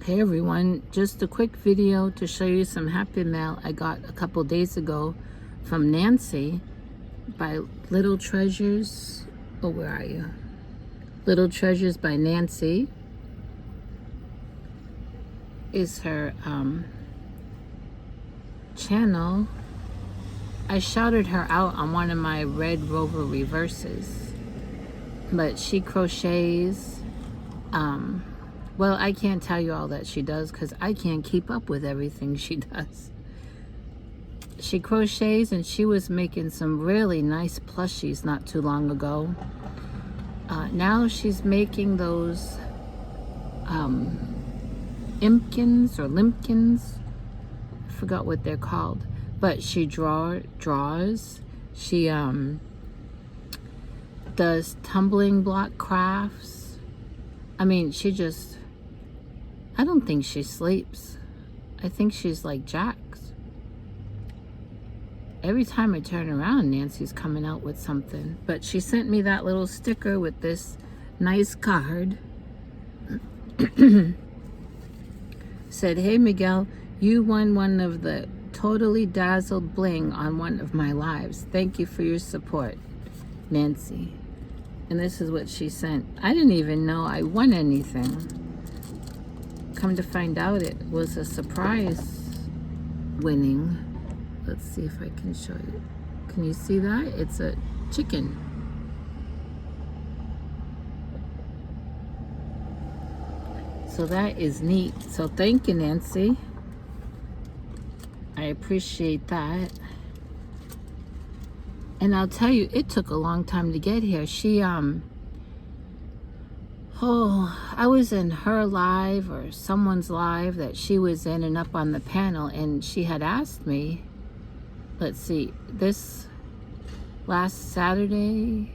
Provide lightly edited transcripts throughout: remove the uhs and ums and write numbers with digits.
Hey everyone, just a quick video to show you some happy mail I got a couple days ago from Nancy by Little Treasures. Oh, where are you? Little Treasures by Nancy is her channel. I shouted her out on one of my Red Rover reverses, but she crochets. Well, I can't tell you all that she does because I can't keep up with everything she does. She crochets, and she was making some really nice plushies not too long ago. Now she's making those impkins or limpkins. I forgot what they're called. But she draws. She does tumbling block crafts. I mean, I don't think she sleeps. I think she's like Jax. Every time I turn around, Nancy's coming out with something. But she sent me that little sticker with this nice card. Said, "Hey Miguel, you won one of the Totally Dazzled bling on one of my lives. Thank you for your support, Nancy." And this is what she sent. I didn't even know I won anything. Come to find out, it was a surprise winning. Let's see if I can show you. Can you see that? It's a chicken. So that is neat. So thank you, Nancy. I appreciate that. And I'll tell you, it took a long time to get here. I was in her live or someone's live that she was in and up on the panel, and she had asked me, let's see, this last Saturday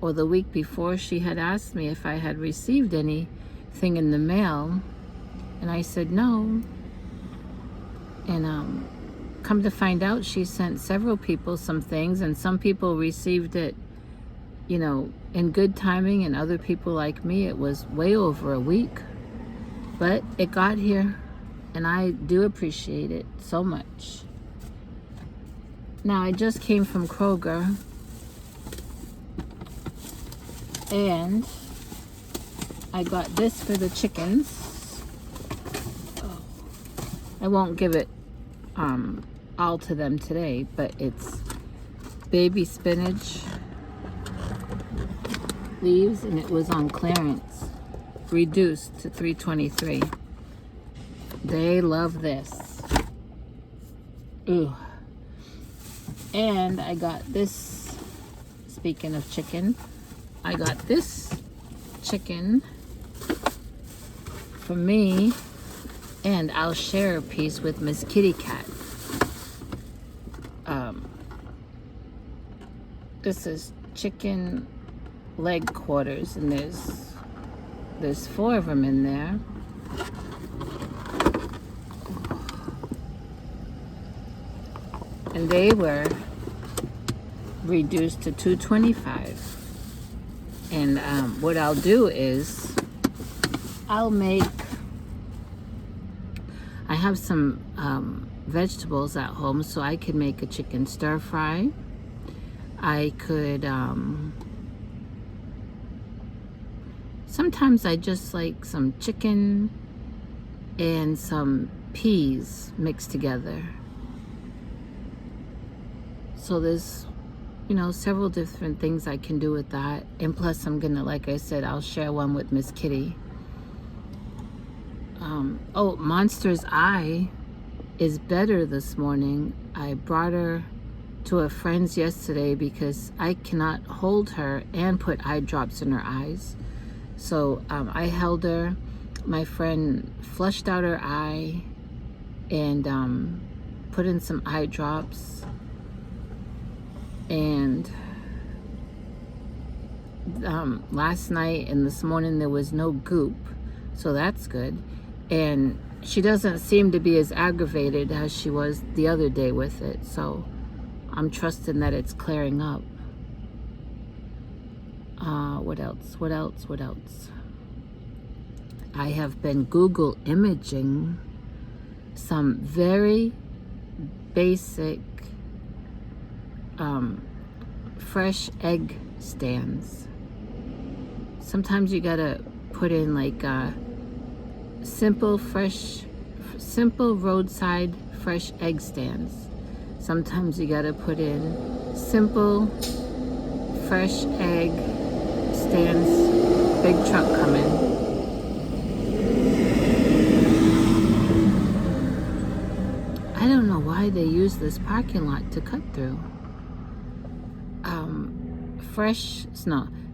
or the week before, she had asked me if I had received anything in the mail, and I said no. And come to find out, she sent several people some things, and some people received it, you know, in good timing, and other people like me, it was way over a week. But it got here, and I do appreciate it so much. Now, I just came from Kroger, and I got this for the chickens. I won't give it all to them today, but it's baby spinach leaves, and it was on clearance, reduced to $3.23. They love this. Ooh. And I got this, speaking of chicken, I got this chicken for me, and I'll share a piece with Miss Kitty Cat. This is chicken leg quarters, and there's 4 of them in there. And they were reduced to $2.25. And what I'll do is I have some vegetables at home, so I could make a chicken stir fry. I could sometimes I just like some chicken and some peas mixed together. So there's, you know, several different things I can do with that. And plus I'm gonna, like I said, I'll share one with Miss Kitty. Oh, Monster's Eye is better this morning. I brought her to a friend's yesterday because I cannot hold her and put eye drops in her eyes. So I held her. My friend flushed out her eye and put in some eye drops. And last night and this morning there was no goop, so that's good. And she doesn't seem to be as aggravated as she was the other day with it, so I'm trusting that it's clearing up. What else? I have been Google imaging some very basic fresh egg stands. Sometimes you gotta put in like simple roadside fresh egg stands. Sometimes you gotta put in simple fresh egg stands. Big truck coming. I don't know why they use this parking lot to cut through.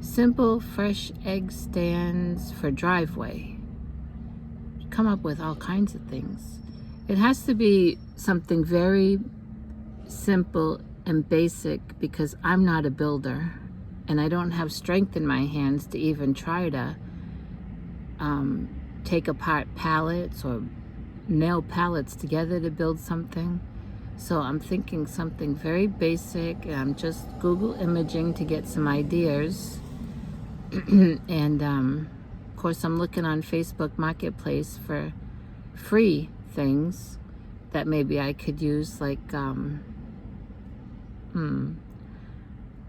Simple fresh egg stands for driveway. Come up with all kinds of things. It has to be something very simple and basic because I'm not a builder and I don't have strength in my hands to even try to take apart pallets or nail pallets together to build something. So I'm thinking something very basic, and I'm just Google imaging to get some ideas. And of course I'm looking on Facebook Marketplace for free things that maybe I could use, like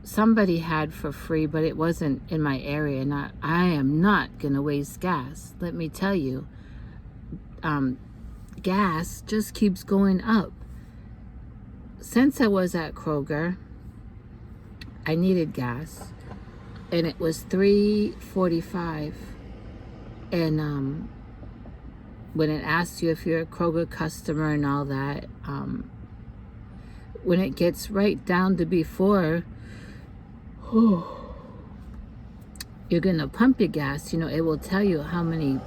somebody had for free, but it wasn't in my area. I am not gonna waste gas. Let me tell you, gas just keeps going up. Since I was at Kroger, I needed gas, and it was $3.45. And when it asks you if you're a Kroger customer and all that, when it gets right down to before you're gonna pump your gas, it will tell you how many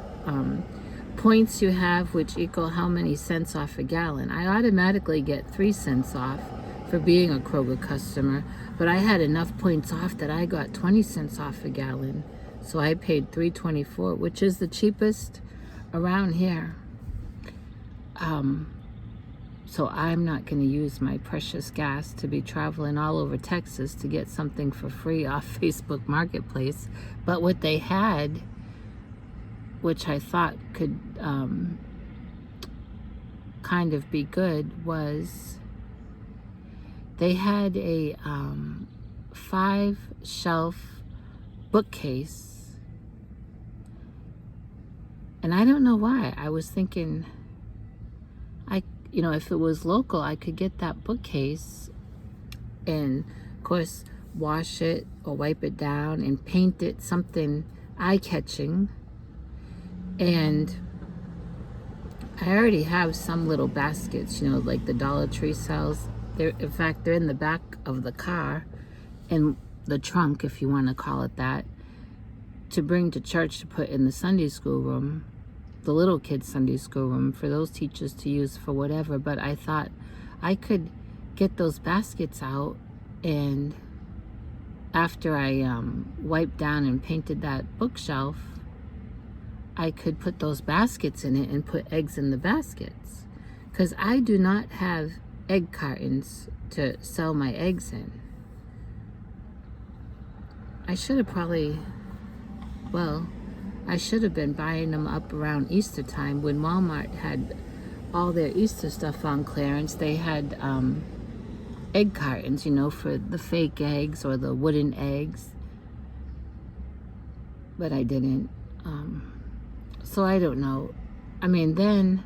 points you have, which equal how many cents off a gallon. I automatically get 3 cents off for being a Kroger customer, but I had enough points off that I got 20 cents off a gallon. So I paid $3.24, which is the cheapest around here. So I'm not going to use my precious gas to be traveling all over Texas to get something for free off Facebook Marketplace. But what they had, which I thought could kind of be good, was they had a 5-shelf bookcase. And I don't know why. I was thinking, if it was local, I could get that bookcase and, of course, wash it or wipe it down and paint it something eye-catching. And I already have some little baskets, like the Dollar Tree sells. In fact, they're in the back of the car, in the trunk, if you want to call it that, to bring to church to put in the Sunday school room, the little kids' Sunday school room, for those teachers to use for whatever. But I thought I could get those baskets out, and after I wiped down and painted that bookshelf, I could put those baskets in it and put eggs in the baskets, because I do not have egg cartons to sell my eggs in. I should have been buying them up around Easter time when Walmart had all their Easter stuff on clearance. They had egg cartons, for the fake eggs or the wooden eggs. But I didn't. So I don't know. Then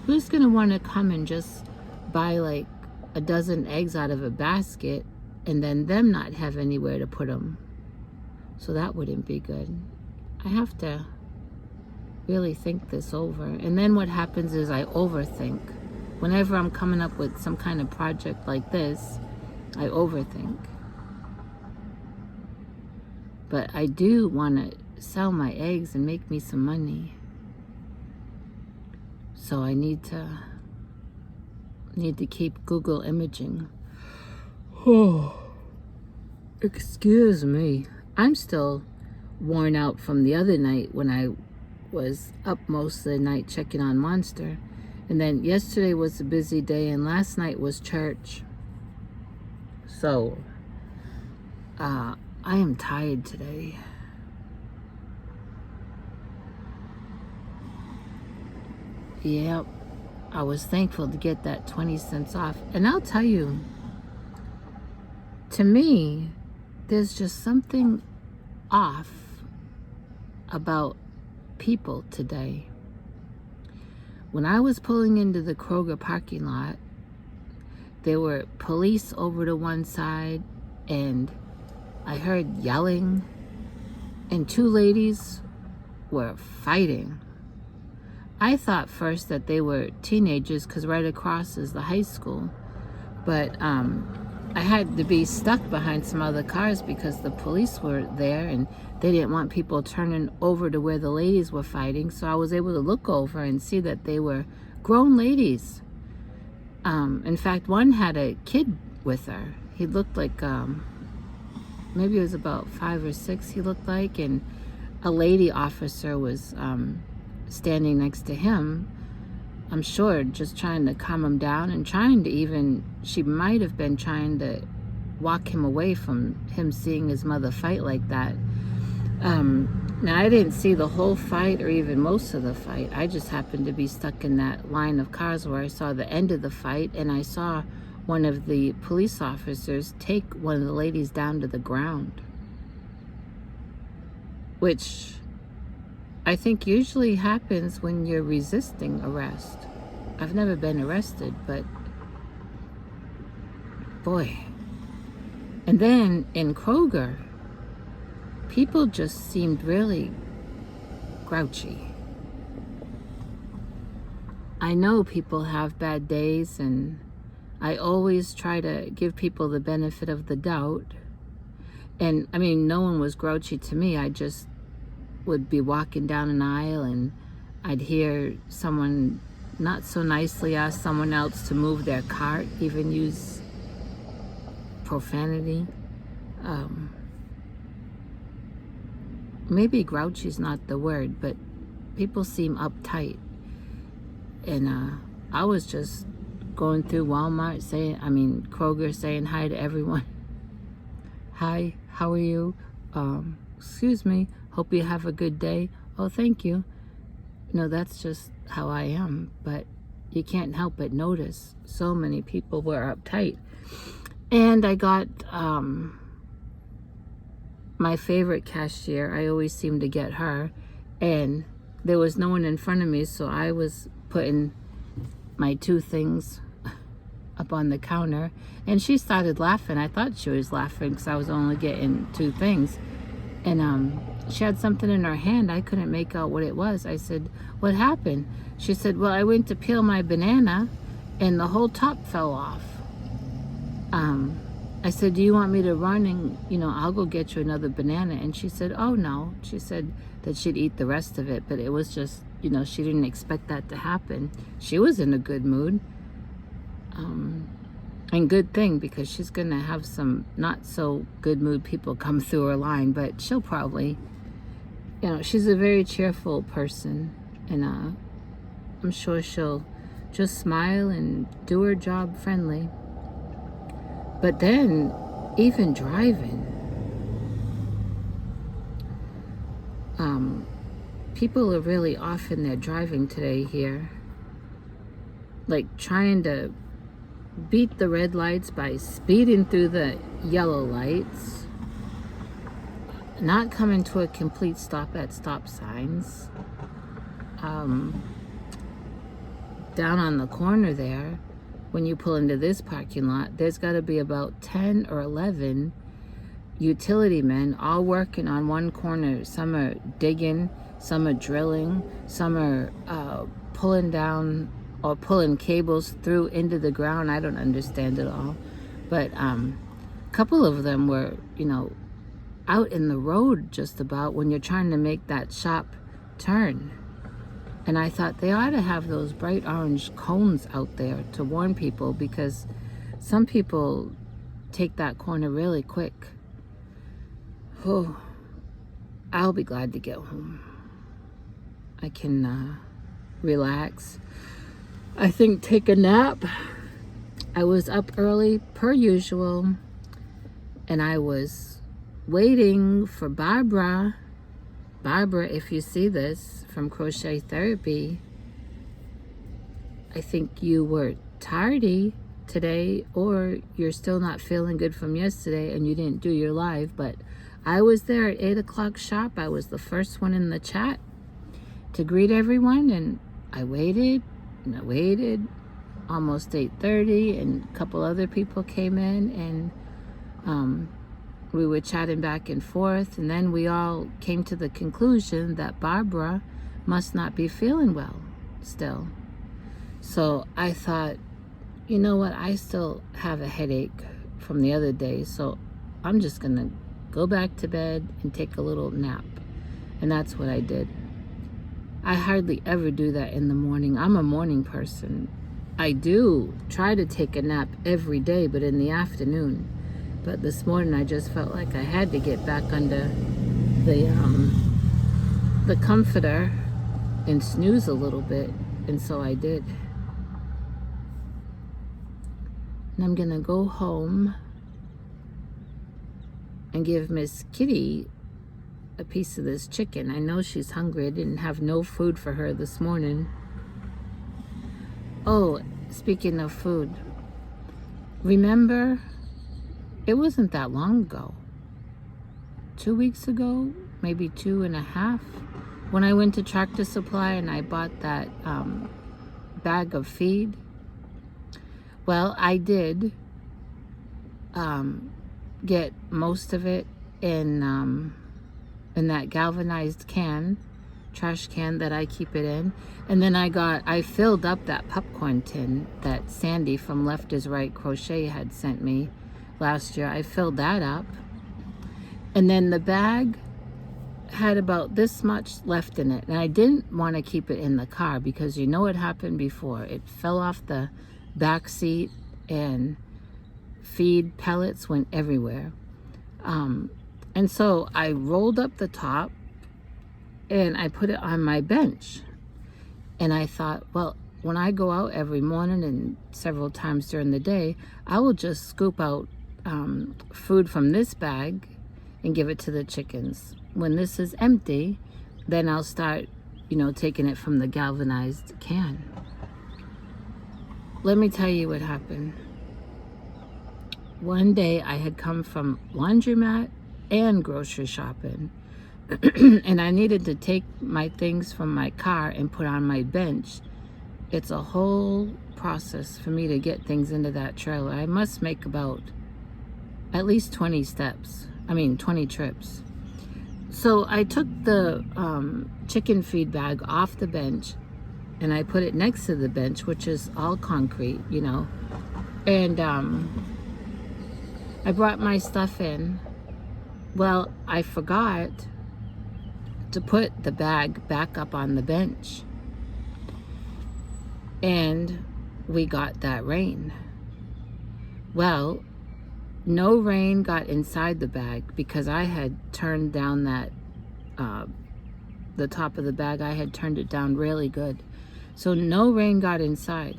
who's going to want to come and just buy like a dozen eggs out of a basket and then them not have anywhere to put them? So that wouldn't be good. I have to really think this over. And then what happens is I overthink. Whenever I'm coming up with some kind of project like this, I overthink. But I do want to sell my eggs and make me some money. So I need to keep Google imaging. Oh, excuse me. I'm still worn out from the other night when I was up most of the night checking on Monster. And then yesterday was a busy day, and last night was church. So, I am tired today. Yep, I was thankful to get that 20 cents off. And I'll tell you, to me, there's just something off about people today. When I was pulling into the Kroger parking lot, there were police over to one side, and I heard yelling, and two ladies were fighting. I thought first that they were teenagers because right across is the high school, but I had to be stuck behind some other cars because the police were there and they didn't want people turning over to where the ladies were fighting, so I was able to look over and see that they were grown ladies. In fact, one had a kid with her. He looked like, maybe it was about 5 or 6 he looked like, and a lady officer was standing next to him, I'm sure just trying to calm him down and trying to even, she might have been trying to walk him away from him seeing his mother fight like that. Now, I didn't see the whole fight or even most of the fight. I just happened to be stuck in that line of cars where I saw the end of the fight, and I saw one of the police officers take one of the ladies down to the ground, which I think usually happens when you're resisting arrest. I've never been arrested, but boy. And then in Kroger, people just seemed really grouchy. I know people have bad days, and I always try to give people the benefit of the doubt. And I mean, no one was grouchy to me. I just would be walking down an aisle and I'd hear someone not so nicely ask someone else to move their cart, even use profanity. Maybe grouchy is not the word, but people seem uptight. And I was just going through Walmart Kroger, saying hi to everyone. Hi, how are you? Excuse me, hope you have a good day. Oh, thank you. That's just how I am, but you can't help but notice so many people were uptight. And I got my favorite cashier. I always seem to get her, and there was no one in front of me, so I was putting my 2 things up on the counter, and she started laughing. I thought she was laughing because I was only getting 2 things, and she had something in her hand. I couldn't make out what it was. I said, "What happened?" She said, "Well, I went to peel my banana and the whole top fell off." I said, "Do you want me to run and I'll go get you another banana?" And she said, "Oh no." She said that she'd eat the rest of it, but it was just she didn't expect that to happen. She was in a good mood, and good thing, because she's gonna have some not so good mood people come through her line, but she'll probably, she's a very cheerful person, and I'm sure she'll just smile and do her job friendly. But then, even driving, people are really off in their driving today here. Like trying to beat the red lights by speeding through the yellow lights, not coming to a complete stop at stop signs. Down on the corner there, when you pull into this parking lot, there's got to be about 10 or 11 utility men all working on one corner. Some are digging, some are drilling, some are pulling down or pulling cables through into the ground. I don't understand it all, but a couple of them were out in the road just about when you're trying to make that sharp turn. And I thought they ought to have those bright orange cones out there to warn people, because some people take that corner really quick. Oh, I'll be glad to get home. I can relax. I think take a nap. I was up early per usual, and I was waiting for Barbara, if you see this, from Crochet Therapy. I think you were tardy today, or you're still not feeling good from yesterday and you didn't do your live. But I was there at 8 o'clock sharp. I was the first one in the chat to greet everyone, and I waited and I waited almost 8:30, and a couple other people came in, and we were chatting back and forth, and then we all came to the conclusion that Barbara must not be feeling well still. So I thought, you know what, I still have a headache from the other day, so I'm just gonna go back to bed and take a little nap. And that's what I did. I hardly ever do that in the morning. I'm a morning person. I do try to take a nap every day, but in the afternoon. But this morning I just felt like I had to get back under the comforter and snooze a little bit, and so I did. And I'm gonna go home and give Miss Kitty a piece of this chicken. I know she's hungry. I didn't have no food for her this morning. Oh, speaking of food, remember, it wasn't that long ago, 2 weeks ago, maybe 2.5, when I went to Tractor Supply and I bought that bag of feed. Well, I did get most of it in that galvanized trash can that I keep it in. And then I filled up that popcorn tin that Sandy from Left is Right Crochet had sent me last year. I filled that up. And then the bag had about this much left in it. And I didn't want to keep it in the car because you know what happened before. It fell off the back seat and feed pellets went everywhere. And so I rolled up the top and I put it on my bench. And I thought, well, when I go out every morning and several times during the day, I will just scoop out food from this bag and give it to the chickens. When this is empty, then I'll start, taking it from the galvanized can. Let me tell you what happened. One day I had come from laundromat and grocery shopping, and I needed to take my things from my car and put on my bench. It's a whole process for me to get things into that trailer. I must make about at least 20 trips. So I took the chicken feed bag off the bench and I put it next to the bench, which is all concrete, and I brought my stuff in. Well, I forgot to put the bag back up on the bench, and we got that rain. Well, no rain got inside the bag because I had turned down that the top of the bag. I had turned it down really good, so no rain got inside.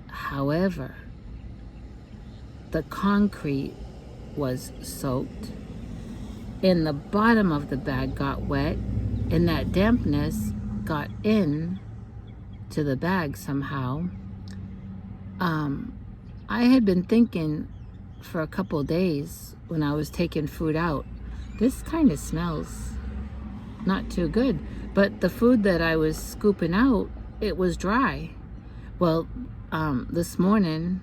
However, the concrete was soaked and the bottom of the bag got wet, and that dampness got in to the bag somehow. I had been thinking for a couple days when I was taking food out, this kind of smells not too good. But the food that I was scooping out, it was dry. Well, this morning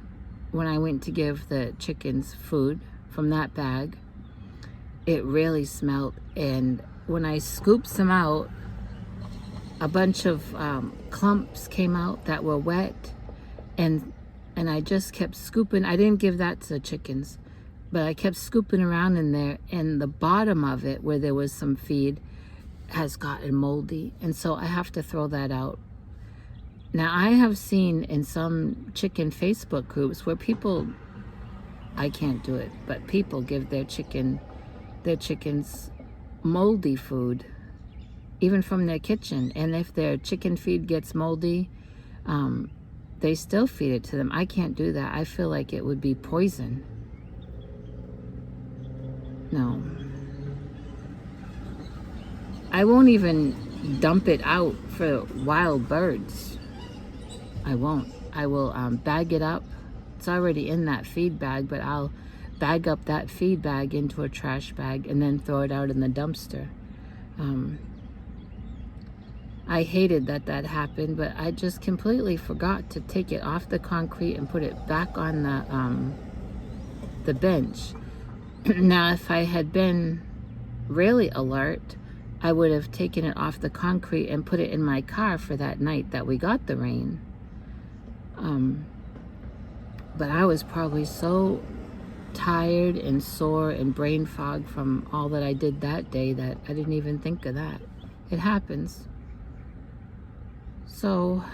when I went to give the chickens food from that bag, it really smelled. And when I scooped some out, a bunch of clumps came out that were wet, and I just kept scooping. I didn't give that to the chickens, but I kept scooping around in there, and the bottom of it, where there was some feed, has gotten moldy, and so I have to throw that out. Now, I have seen in some chicken Facebook groups where people, I can't do it, but people give their chickens moldy food, even from their kitchen. And if their chicken feed gets moldy, they still feed it to them. I can't do that. I feel like it would be poison. No. I won't even dump it out for wild birds. I won't. I will bag it up. It's already in that feed bag, but I'll bag up that feed bag into a trash bag and then throw it out in the dumpster. I hated that happened, but I just completely forgot to take it off the concrete and put it back on the bench. Now, if I had been really alert, I would have taken it off the concrete and put it in my car for that night that we got the rain. But I was probably so tired and sore and brain fog from all that I did that day that I didn't even think of that. It happens. So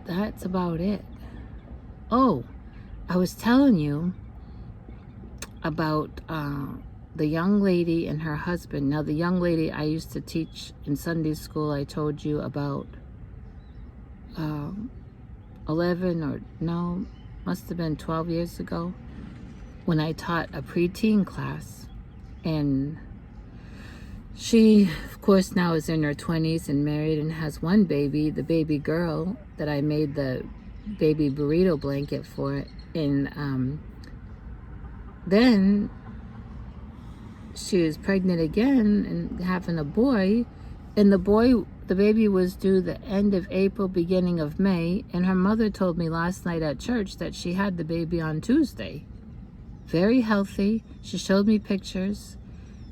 that's about it. Oh, I was telling you about the young lady and her husband. Now, the young lady I used to teach in Sunday school, I told you about 11 or no, must have been 12 years ago when I taught a preteen class. And she, of course, now is in her 20s and married and has one baby, the baby girl that I made the baby burrito blanket for. And then she was pregnant again and having a boy. And the baby was due the end of April, beginning of May. And her mother told me last night at church that she had the baby on Tuesday. Very healthy. She showed me pictures.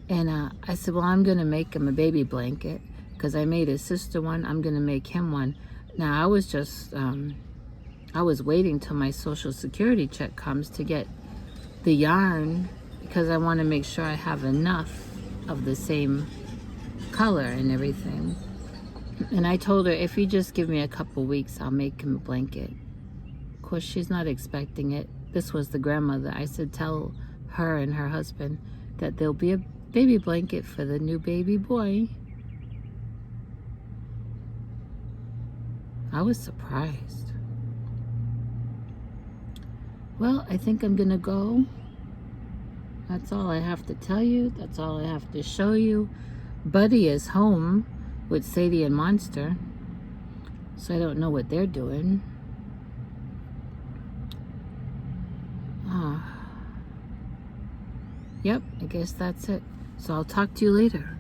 And I said, well, I'm going to make him a baby blanket because I made his sister one. I'm going to make him one. Now, I was just, I was waiting till my Social Security check comes to get the yarn because I want to make sure I have enough of the same color and everything. And I told her, if you just give me a couple weeks, I'll make him a blanket. Of course, she's not expecting it. This was the grandmother. I said, tell her and her husband that there'll be a baby blanket for the new baby boy. I was surprised. Well, I think I'm gonna go. That's all I have to tell you. That's all I have to show you. Buddy is home with Sadie and Monster, so I don't know what they're doing. Yep, I guess that's it. So I'll talk to you later.